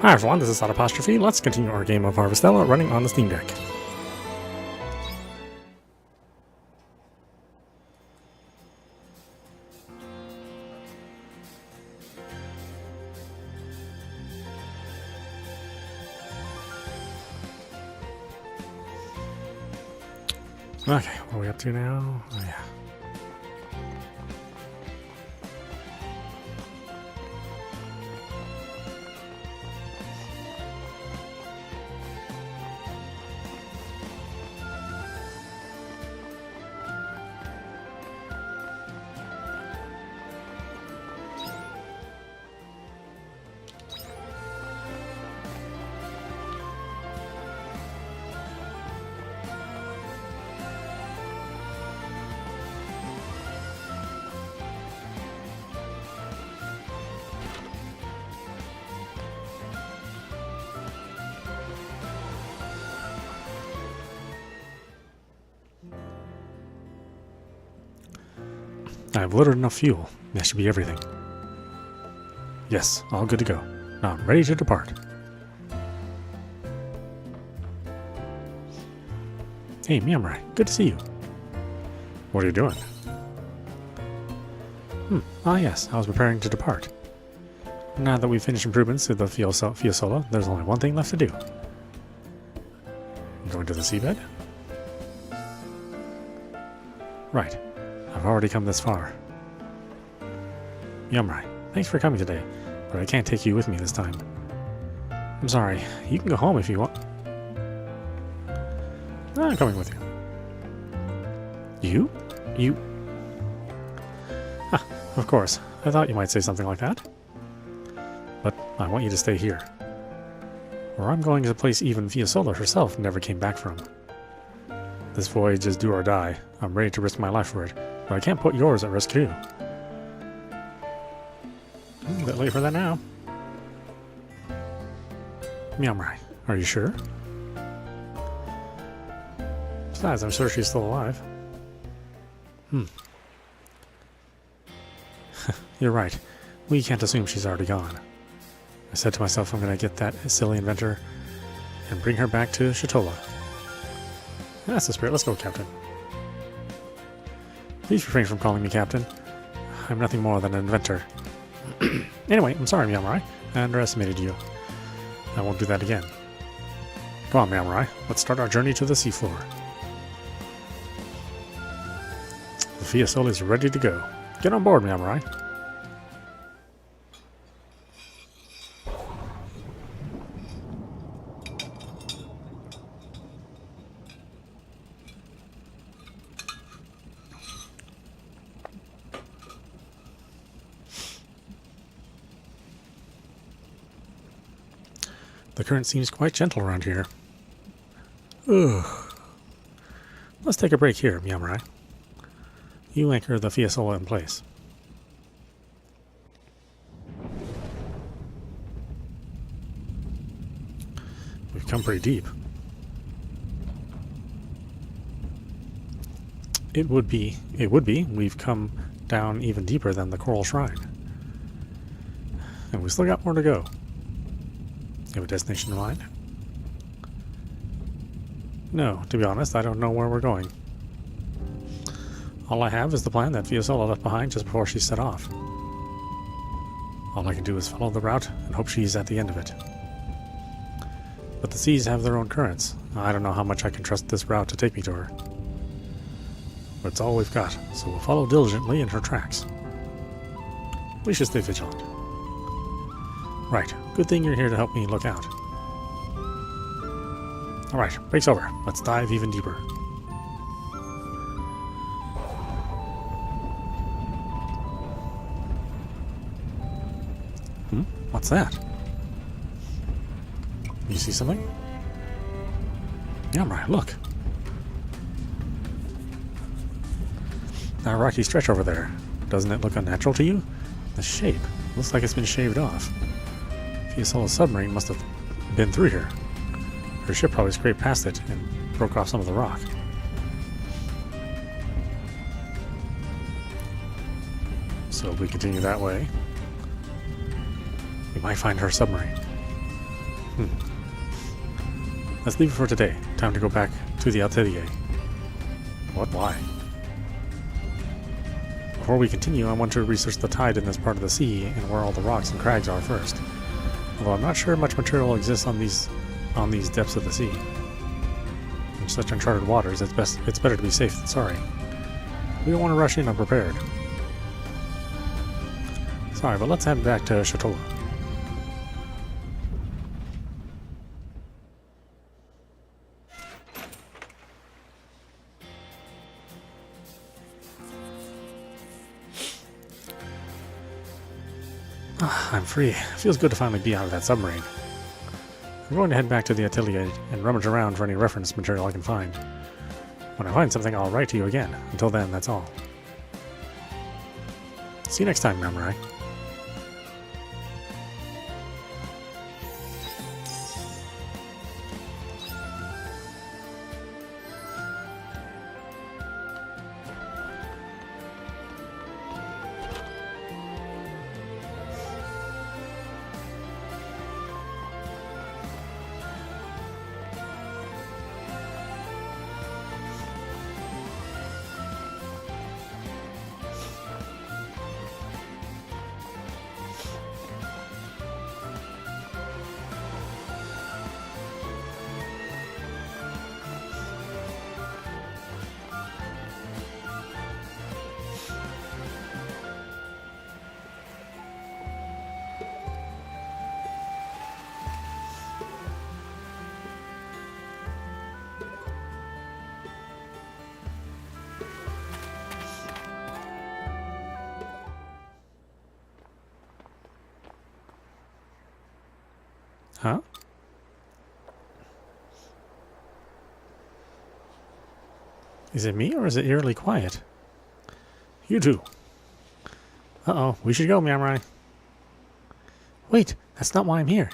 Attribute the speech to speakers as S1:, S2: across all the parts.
S1: Hi everyone, this is audap. Let's continue our game of Harvestella running on the Steam Deck. Okay, what are we up to now? Oh yeah. I have loaded enough fuel. That should be everything. Yes, all good to go. Now I'm ready to depart. Hey, Miamrai, good to see you. What are you doing? Ah yes, I was preparing to depart. Now that we've finished improvements to the Fiasola, there's only one thing left to do. Going to the seabed? Right. I've already come this far. Miamrai, thanks for coming today, but I can't take you with me this time. I'm sorry, you can go home if you want. I'm coming with you. You? Ah, of course. I thought you might say something like that. But I want you to stay here. Or I'm going to a place even Fiasola herself never came back from. This voyage is do or die. I'm ready to risk my life for it, but I can't put yours at risk too. A bit late for that now. Miamrai, are you sure? Besides, I'm sure she's still alive. You're right. We can't assume she's already gone. I said to myself I'm going to get that silly inventor and bring her back to Shatola. That's the spirit. Let's go, Captain. Please refrain from calling me Captain. I'm nothing more than an inventor. Anyway, I'm sorry, Miamrai. I underestimated you. I won't do that again. Come on, Miamrai. Let's start our journey to the seafloor. The Fiasola is ready to go. Get on board, Miamrai. The current seems quite gentle around here. Ugh. Let's take a break here, Miamrai. You anchor the Fiasola in place. We've come pretty deep. It would be. We've come down even deeper than the Coral Shrine. And we still got more to go. You have a destination in mind? No, to be honest, I don't know where we're going. All I have is the plan that Fiasola left behind just before she set off. All I can do is follow the route and hope she's at the end of it. But the seas have their own currents. I don't know how much I can trust this route to take me to her. But it's all we've got, so we'll follow diligently in her tracks. We should stay vigilant. Right, good thing you're here to help me look out. Alright, break's over. Let's dive even deeper. What's that? You see something? Yeah, right, look. That rocky stretch over there. Doesn't it look unnatural to you? The shape looks like it's been shaved off. Fiasola's submarine must have been through here. Her ship probably scraped past it and broke off some of the rock. So if we continue that way, we might find her submarine. Let's leave it for today. Time to go back to the atelier. What? Why? Before we continue, I want to research the tide in this part of the sea and where all the rocks and crags are first. Although I'm not sure much material exists on these depths of the sea. In such uncharted waters, it's better to be safe than sorry. We don't want to rush in unprepared. Sorry, but let's head back to Chateau. I'm free. Feels good to finally be out of that submarine. I'm going to head back to the atelier and rummage around for any reference material I can find. When I find something, I'll write to you again. Until then, that's all. See you next time, Samurai. Huh? Is it me, or is it eerily quiet? You two. Uh-oh, we should go, Samurai. Wait, that's not why I'm here.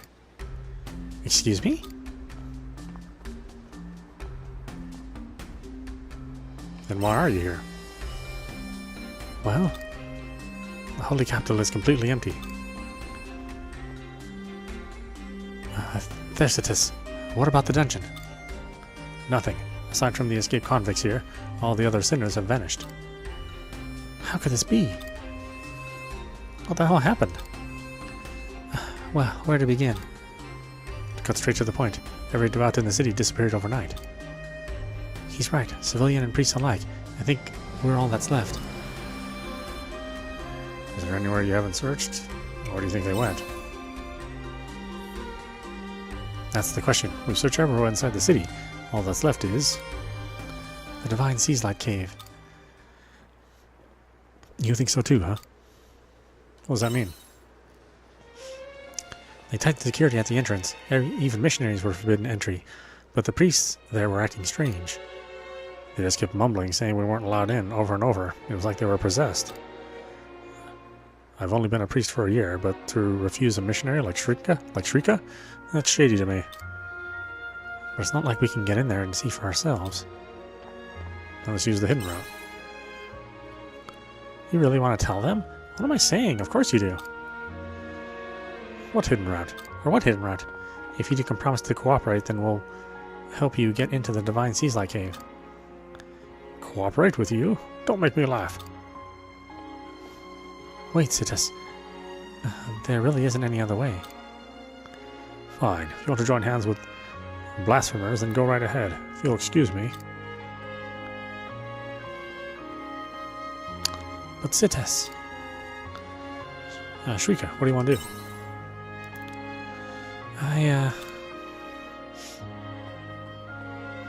S1: Excuse me? Then why are you here? Well, the holy capital is completely empty. Quietus, what about the dungeon? Nothing. Aside from the escaped convicts here, all the other sinners have vanished. How could this be? What the hell happened? Well, where to begin? To cut straight to the point, every devout in the city disappeared overnight. He's right, civilian and priest alike. I think we're all that's left. Is there anywhere you haven't searched? Where do you think they went? That's the question. We've searched everywhere inside the city. All that's left is the Divine Seaslight Cave. You think so too, huh? What does that mean? They tightened security at the entrance. Even missionaries were forbidden entry, but the priests there were acting strange. They just kept mumbling, saying we weren't allowed in over and over. It was like they were possessed. I've only been a priest for a year, but to refuse a missionary like Shrika, that's shady to me. But it's not like we can get in there and see for ourselves. Now let's use the hidden route. You really want to tell them? What am I saying? Of course you do. What hidden route? Or what hidden route? If you can promise to cooperate, then we'll help you get into the Divine Seaslight Cave. Cooperate with you? Don't make me laugh. Wait, Quietus. There really isn't any other way. Fine. If you want to join hands with blasphemers, then go right ahead. If you'll excuse me. But Quietus. Shrika, what do you want to do?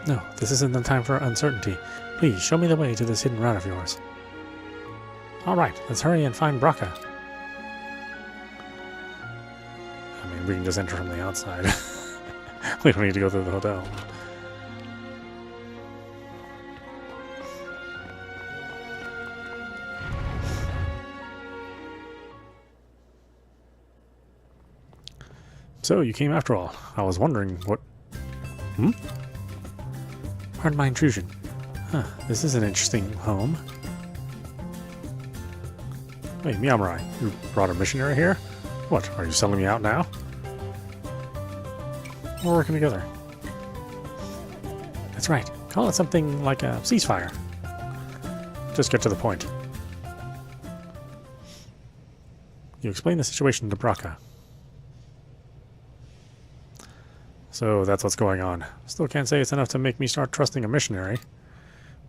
S1: No, this isn't the time for uncertainty. Please, show me the way to this hidden route of yours. Alright, let's hurry and find Braca. I mean, we can just enter from the outside. We don't need to go through the hotel. So, you came after all. I was wondering what... Pardon my intrusion. Huh, this is an interesting home. Hey, Samurai, you brought a missionary here? What, are you selling me out now? We're working together. That's right. Call it something like a ceasefire. Just get to the point. You explain the situation to Braca. So that's what's going on. Still can't say it's enough to make me start trusting a missionary.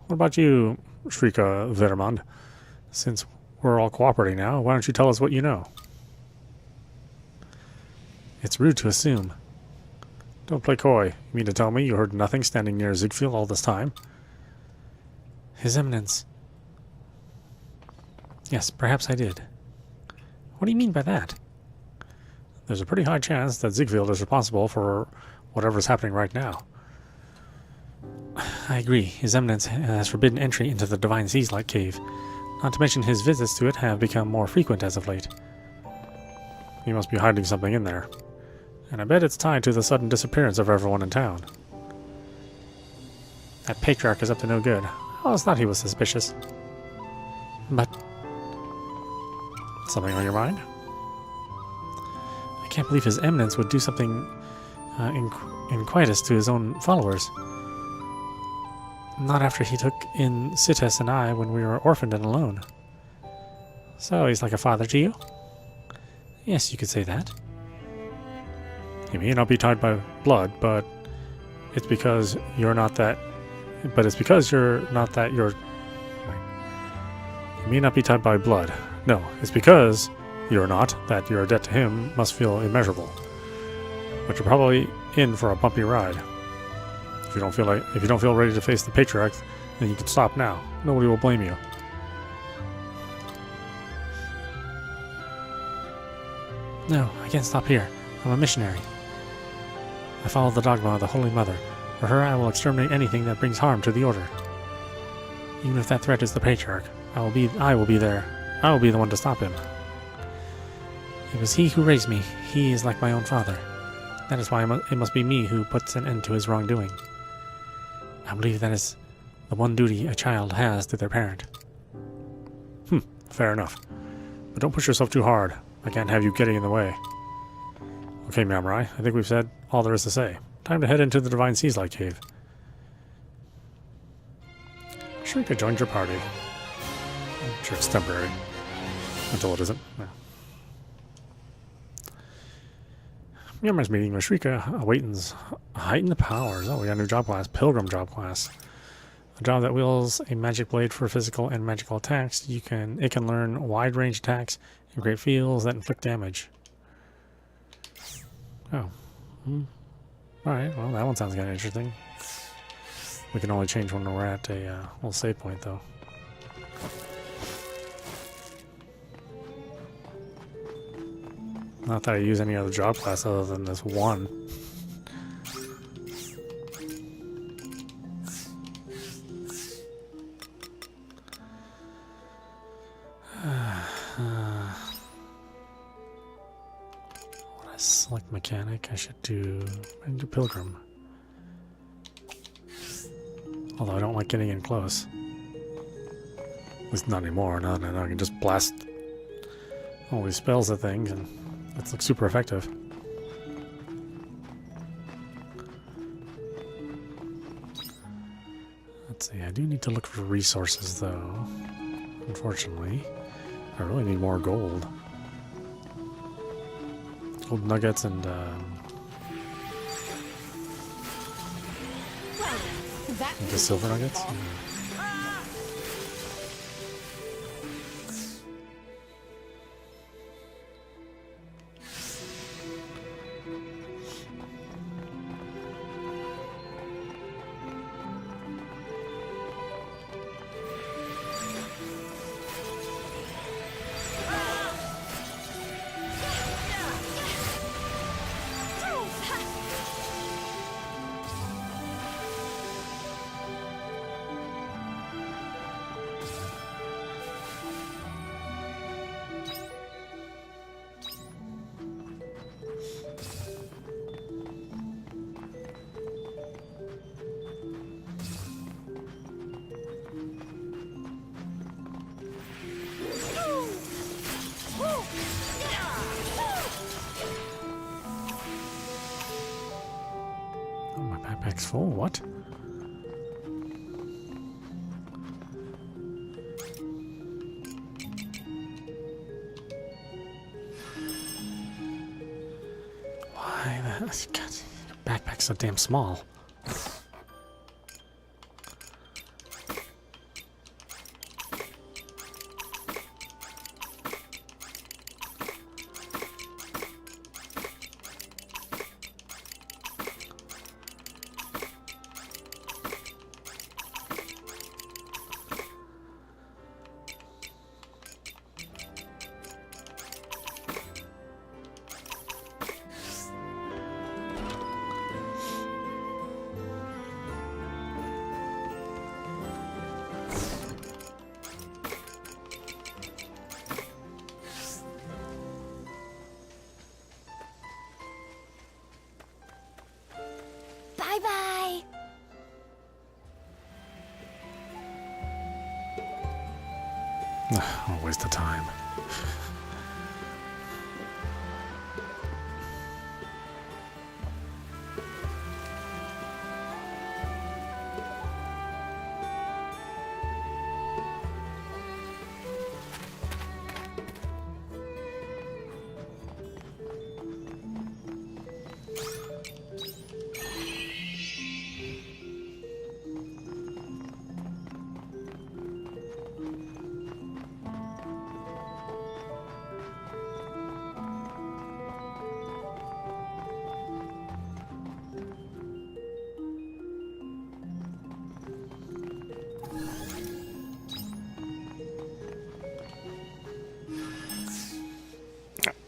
S1: What about you, Shrika Vermond? Since we're all cooperating now, why don't you tell us what you know? It's rude to assume. Don't play coy. You mean to tell me you heard nothing standing near Ziegfeld all this time? His Eminence. Yes, perhaps I did. What do you mean by that? There's a pretty high chance that Ziegfeld is responsible for whatever's happening right now. I agree. His Eminence has forbidden entry into the Divine Seas-like cave. Not to mention his visits to it have become more frequent as of late. He must be hiding something in there. And I bet it's tied to the sudden disappearance of everyone in town. That patriarch is up to no good. I always thought he was suspicious. But... something on your mind? I can't believe His Eminence would do something in Quietus to his own followers. Not after he took in Cites and I when we were orphaned and alone. So he's like a father to you? Yes, you could say that. He may not be tied by blood, but it's because you're not that... But it's because you're not that you're... He may not be tied by blood. No, it's because you're not that your debt to him must feel immeasurable. But you're probably in for a bumpy ride. If you don't feel ready to face the patriarch, then you can stop now. Nobody will blame you. No, I can't stop here. I'm a missionary. I follow the dogma of the Holy Mother. For her, I will exterminate anything that brings harm to the Order. Even if that threat is the patriarch, I will be there. I will be the one to stop him. It was he who raised me. He is like my own father. That is why it must be me who puts an end to his wrongdoing. I believe that is the one duty a child has to their parent. Fair enough. But don't push yourself too hard. I can't have you getting in the way. Okay, Mamurai, I think we've said all there is to say. Time to head into the Divine Seas-like cave. Shrika joined your party. I'm sure it's temporary. Until it isn't. Yeah. Yammer's meeting with Shrika awakens heightened powers. Oh, we got a new job class. Pilgrim job class. A job that wields a magic blade for physical and magical attacks. It can learn wide range attacks and create fields that inflict damage. Oh. Alright, well that one sounds kind of interesting. We can only change when we're at a little save point though. Not that I use any other job class other than this one. What I select mechanic, I should do pilgrim. Although I don't like getting in close. At least not anymore. Now that I can just blast all these spells at things and that looks super effective. Let's see, I do need to look for resources though. Unfortunately. I really need more gold. Gold nuggets and the silver nuggets? Backpack's full, what? God, your backpack's so damn small.
S2: Bye-bye.
S1: What a waste of time.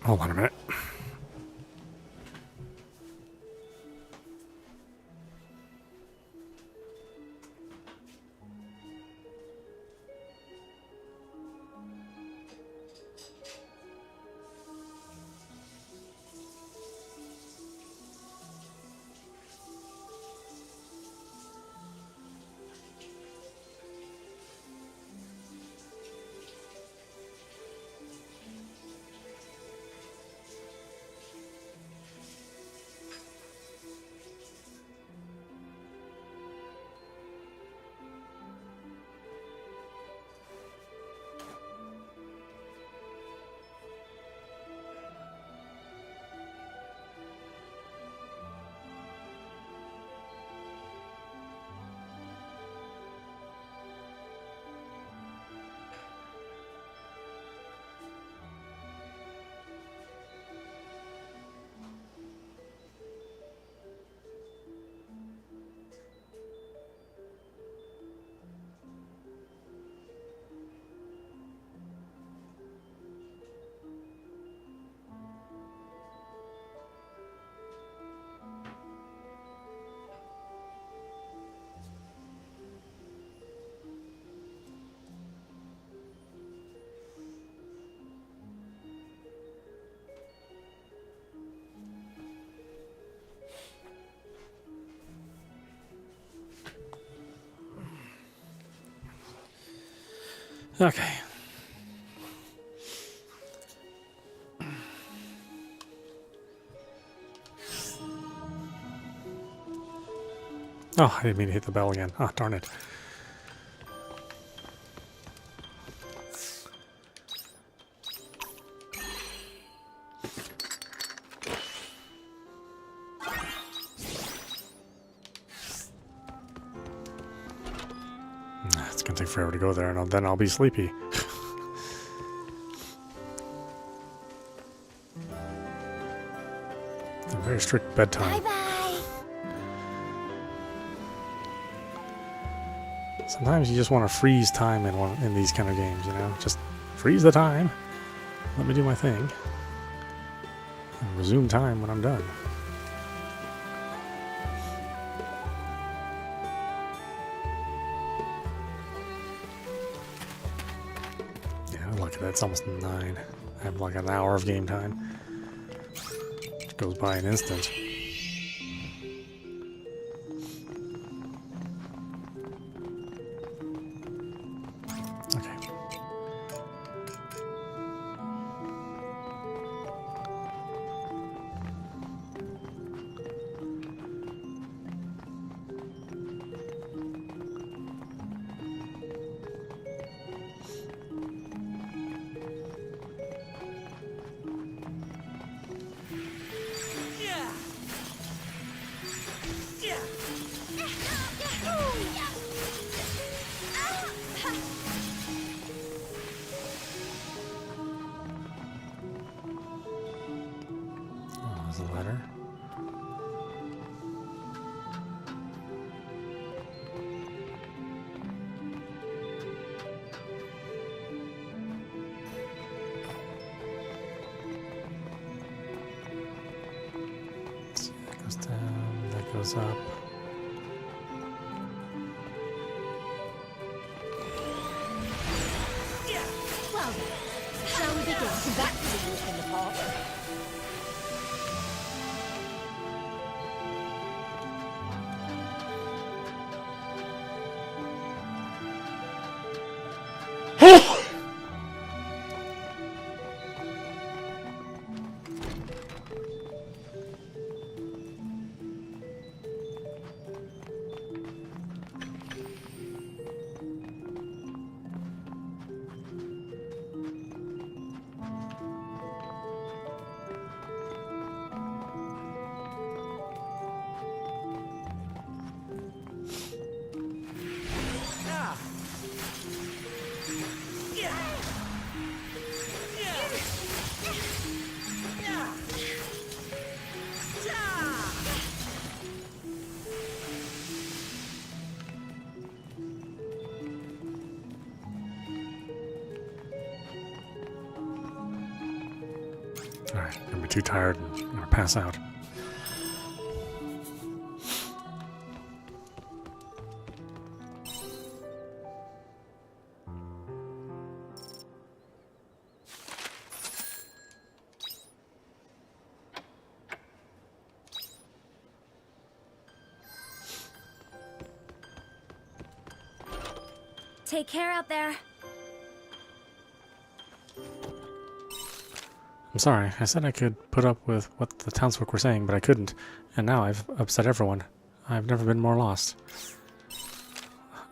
S1: Hold on a minute. Okay. Oh, I didn't mean to hit the bell again. Ah, darn it. It's gonna take forever to go there, and then I'll be sleepy. A very strict bedtime.
S2: Bye-bye.
S1: Sometimes you just want to freeze time in these kind of games, you know? Just freeze the time. Let me do my thing. And resume time when I'm done. Yeah, look at that. It's almost 9. I have like an hour of game time. It goes by an instant. those up.
S2: Well then, shall we begin? That was a walk in the park.
S1: Alright, I'm gonna be too tired and I'm gonna pass out.
S2: Take care out there.
S1: I'm sorry, I said I could put up with what the townsfolk were saying, but I couldn't. And now I've upset everyone. I've never been more lost.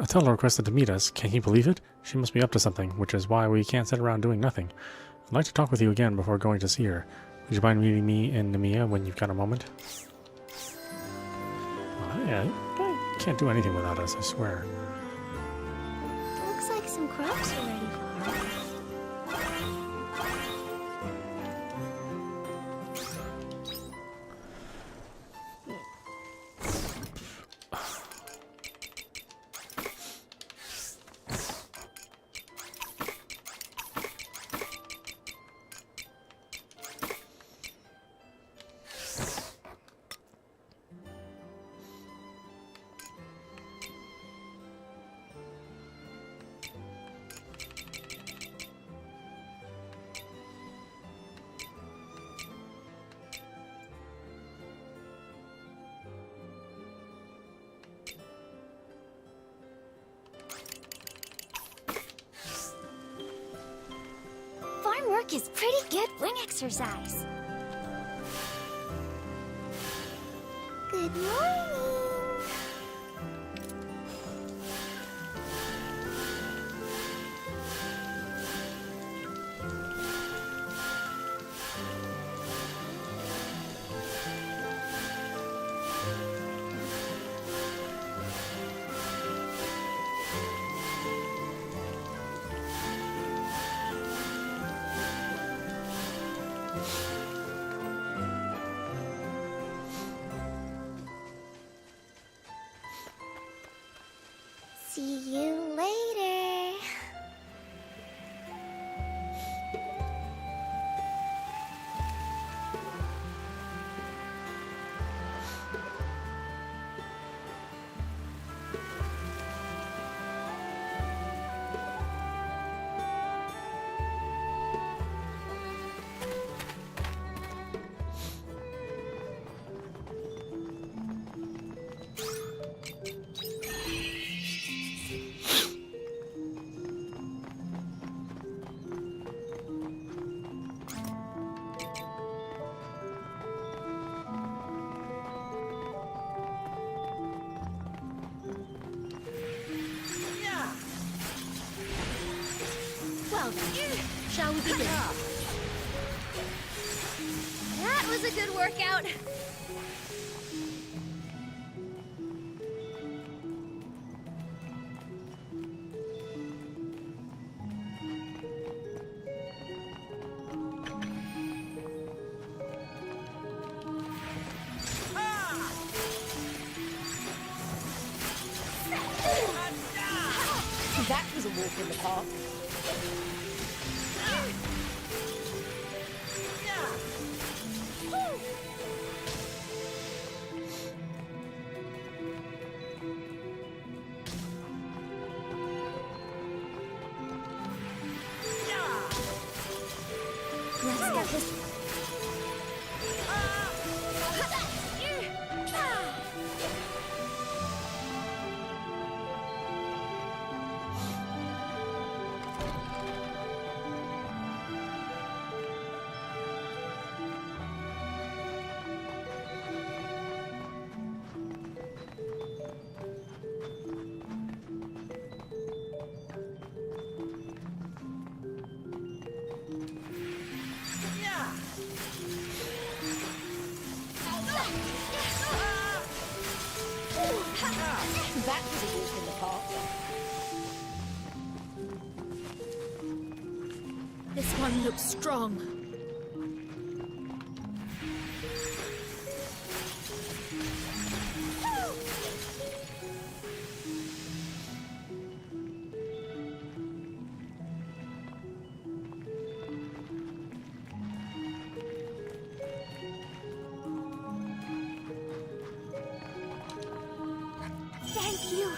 S1: Atella requested to meet us. Can you believe it? She must be up to something, which is why we can't sit around doing nothing. I'd like to talk with you again before going to see her. Would you mind meeting me in Nemea when you've got a moment? Yeah, I can't do anything without us, I swear.
S2: Looks like some crops are ready for harvest. Farm work is pretty good wing exercise. Good morning. See you later. Well then, shall we begin? That was a good workout. That was a walk in the park. This one looks strong. Thank you.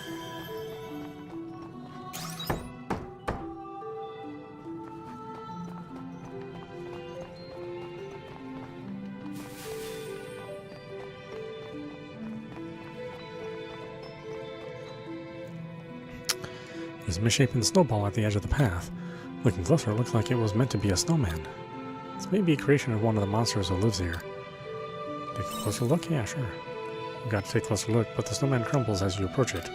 S1: There's a misshapen snowball at the edge of the path. Looking closer, it looks like it was meant to be a snowman. This may be a creation of one of the monsters who lives here. Take a closer look? Yeah, sure. You've got to take a closer look, but the snowman crumbles as you approach it.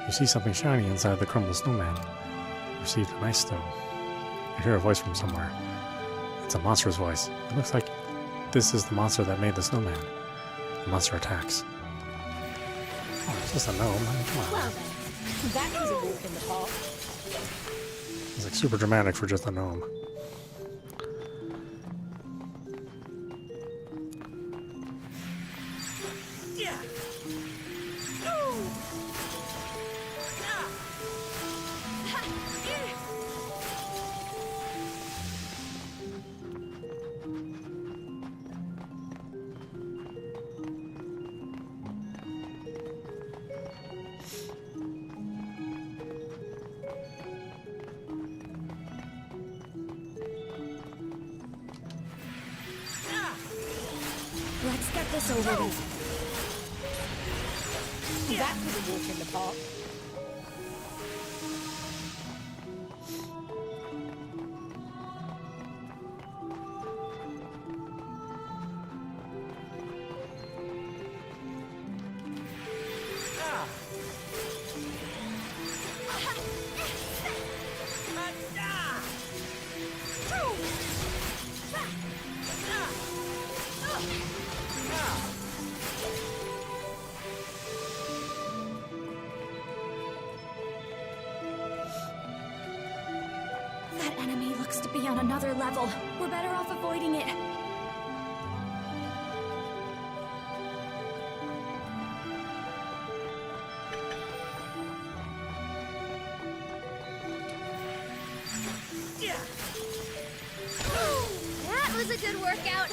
S1: You see something shiny inside the crumbled snowman. You received an ice stone. You hear a voice from somewhere. It's a monster's voice. It looks like this is the monster that made the snowman. The monster attacks. Oh, it's just a gnome. Come on.
S2: Well then, that was a walk in the park.
S1: It's like super dramatic for just a gnome.
S2: Let's get this over with. That was a walk in the park. That enemy looks to be on another level. We're better off avoiding it. That was a good workout.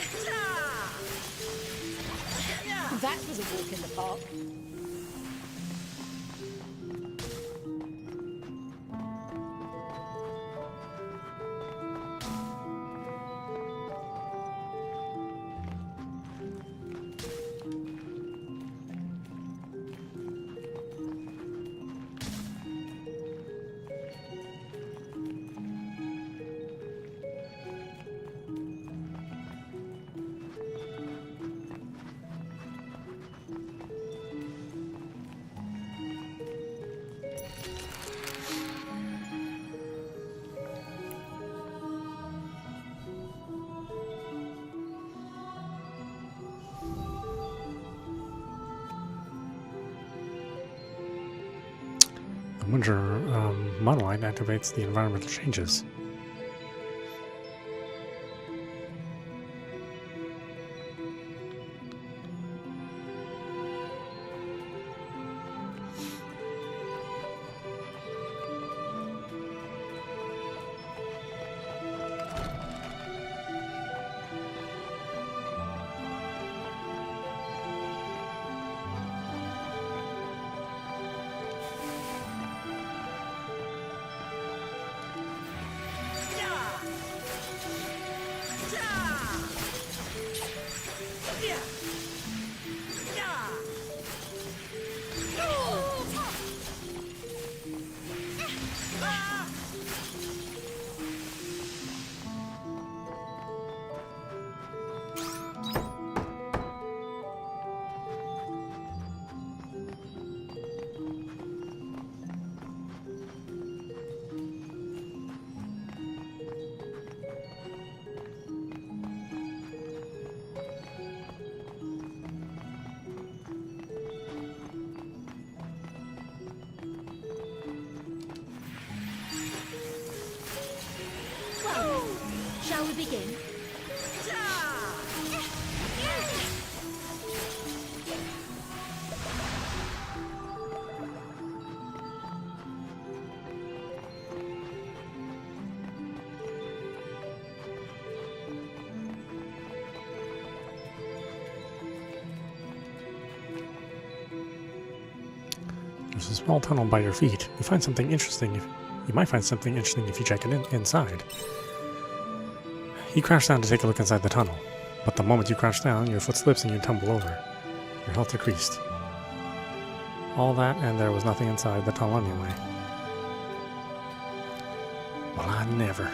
S2: That was a walk in the park.
S1: The winter monolith activates the environmental changes.
S2: begin?
S1: There's a small tunnel by your feet. You find something interesting. You might find something interesting if you check it inside. You crouch down to take a look inside the tunnel, but the moment you crouch down, your foot slips and you tumble over. Your health decreased. All that, and there was nothing inside the tunnel anyway. Well, I never.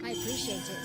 S2: I appreciate it.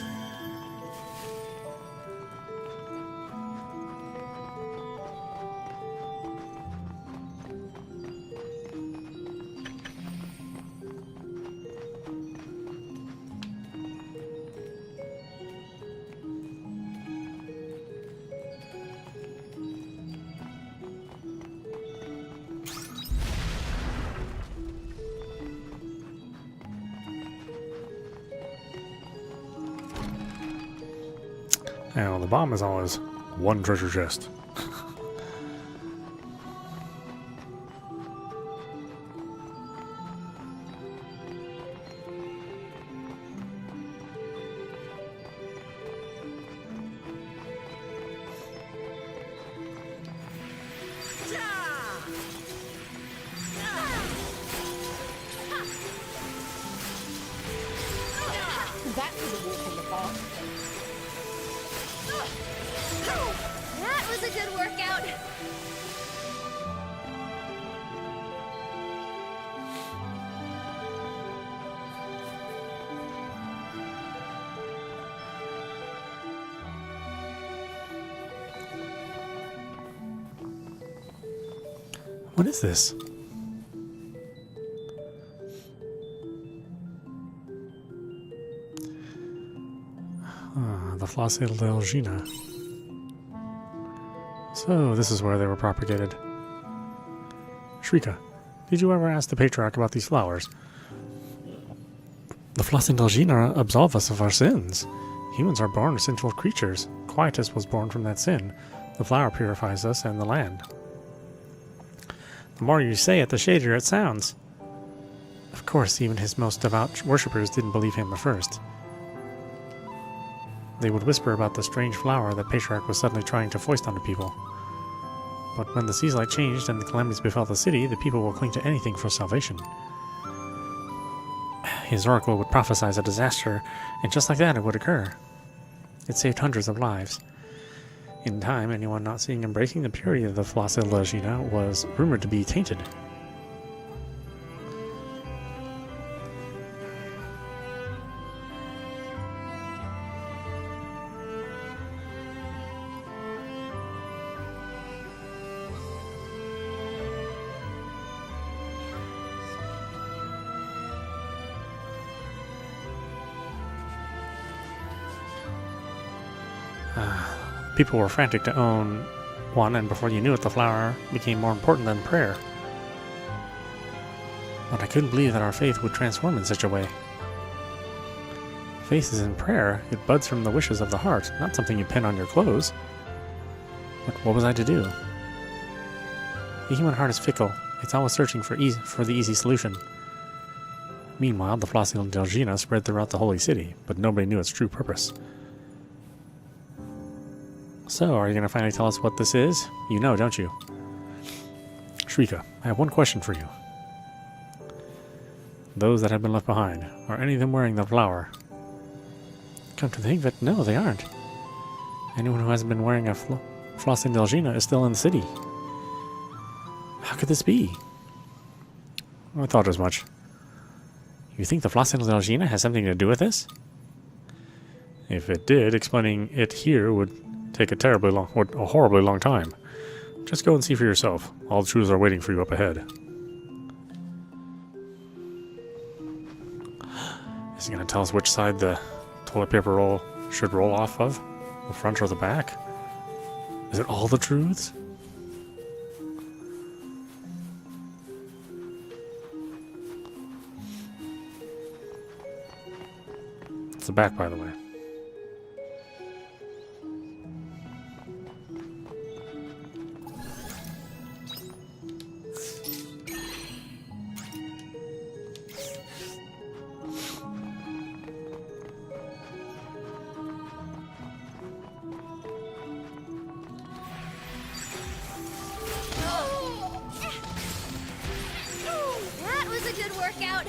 S1: And on the bottom is always one treasure chest.
S2: That was a walk in the park. That was a good workout.
S1: What is this? The Flaccidella Steamdeck. So, this is where they were propagated. Shrika, did you ever ask the patriarch about these flowers? The Flaccidella Steamdeck absolve us of our sins. Humans are born sinful creatures. Quietus was born from that sin. The flower purifies us and the land. The more you say it, the shadier it sounds. Of course, even his most devout worshippers didn't believe him at first. They would whisper about the strange flower that Patriarch was suddenly trying to foist onto people. But when the sea's light changed and the calamities befell the city, the people will cling to anything for salvation. His oracle would prophesy a disaster, and just like that it would occur. It saved hundreds of lives. In time, anyone not seeing and breaking the purity of the Flaccidella Steamdeck was rumored to be tainted. People were frantic to own one, and before you knew it, the flower became more important than prayer. But I couldn't believe that our faith would transform in such a way. Faith is in prayer. It buds from the wishes of the heart, not something you pin on your clothes. But what was I to do? The human heart is fickle. It's always searching for the easy solution. Meanwhile, the Flaccidella Steamdeck spread throughout the holy city, but nobody knew its true purpose. So, are you going to finally tell us what this is? You know, don't you? Shrika, I have one question for you. Those that have been left behind, are any of them wearing the flower? Come to think of it, no, they aren't. Anyone who hasn't been wearing a Flaccidella Steamdeck is still in the city. How could this be? I thought as much. You think the Flaccidella Steamdeck has something to do with this? If it did, explaining it here would take a horribly long time. Just go and see for yourself. All the truths are waiting for you up ahead. Is he going to tell us which side the toilet paper roll should roll off of? The front or the back? Is it all the truths? It's the back, by the way.
S2: That was a good workout.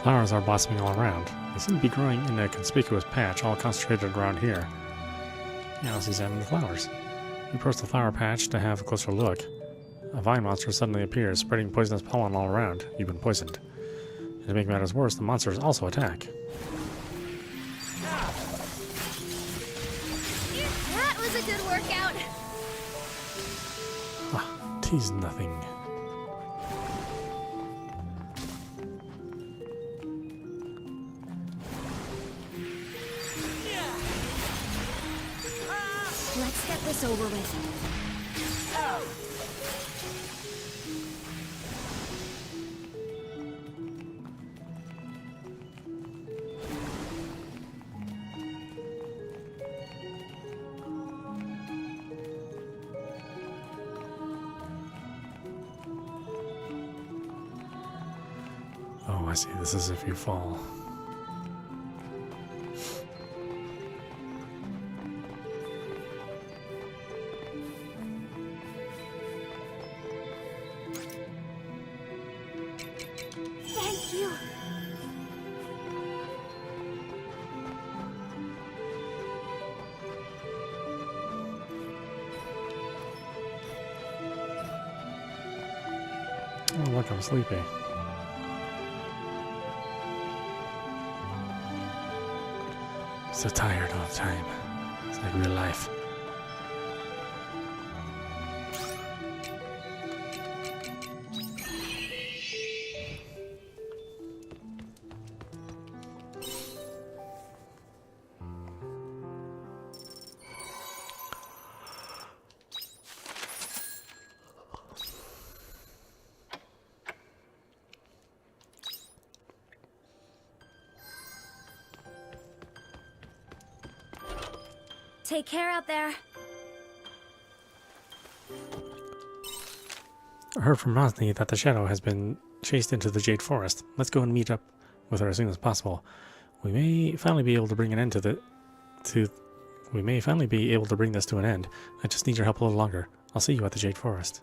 S1: Flowers are blossoming all around. They seem to be growing in a conspicuous patch, all concentrated around here. Now let's examine the flowers. We approach the flower patch to have a closer look. A vine monster suddenly appears, spreading poisonous pollen all around. You've been poisoned. And to make matters worse, the monsters also attack.
S2: That was a good workout.
S1: Ah, tease nothing.
S2: Let's get this over with.
S1: Oh, I see. This is if you fall.
S2: Thank you.
S1: Oh, look, I'm sleepy. So tired all the time. It's like real life.
S2: Take care out there.
S1: I heard from Rosny that the shadow has been chased into the Jade Forest. Let's go and meet up with her as soon as possible. We may finally be able to bring an end we may finally be able to bring this to an end. I just need your help a little longer. I'll see you at the Jade Forest.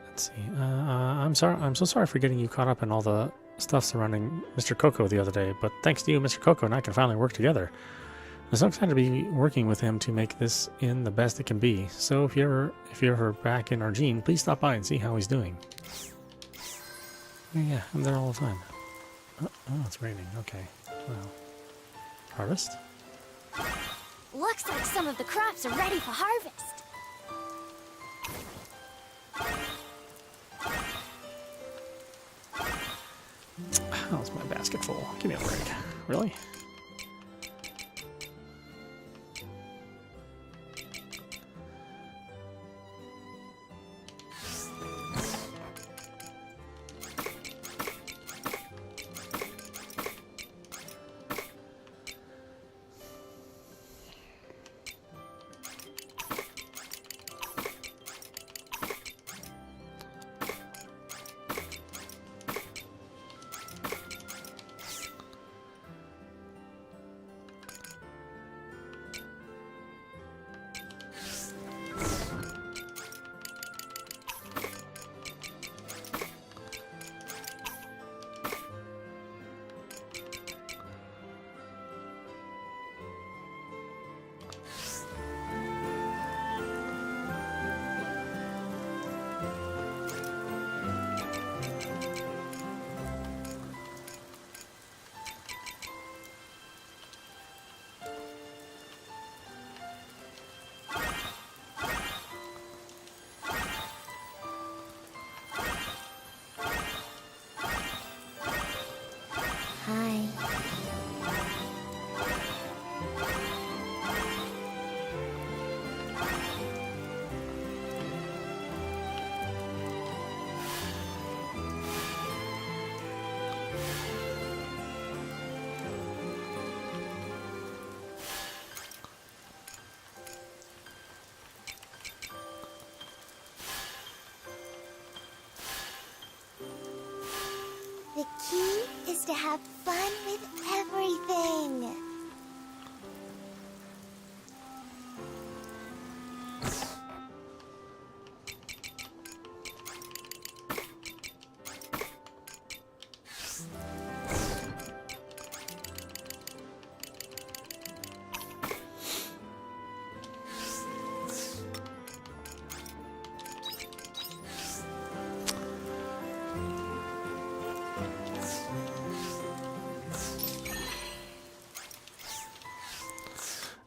S1: Let's see. I'm so sorry for getting you caught up in all the stuff surrounding Mr. Coco the other day, but thanks to you, Mr. Coco and I can finally work together. I'm so excited to be working with him to make this inn the best it can be. So if you're ever back in Argene, please stop by and see how he's doing. Yeah, I'm there all the time. Oh, it's raining. Okay. Well, harvest?
S2: Looks like some of the crops are ready for harvest.
S1: How's my basket full? Give me a break. Really?
S3: The key is to have fun with everything.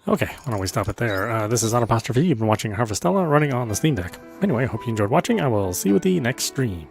S1: Okay, why don't we stop it there? This is audap. You've been watching Harvestella running on the Steam Deck. Anyway, I hope you enjoyed watching. I will see you at the next stream.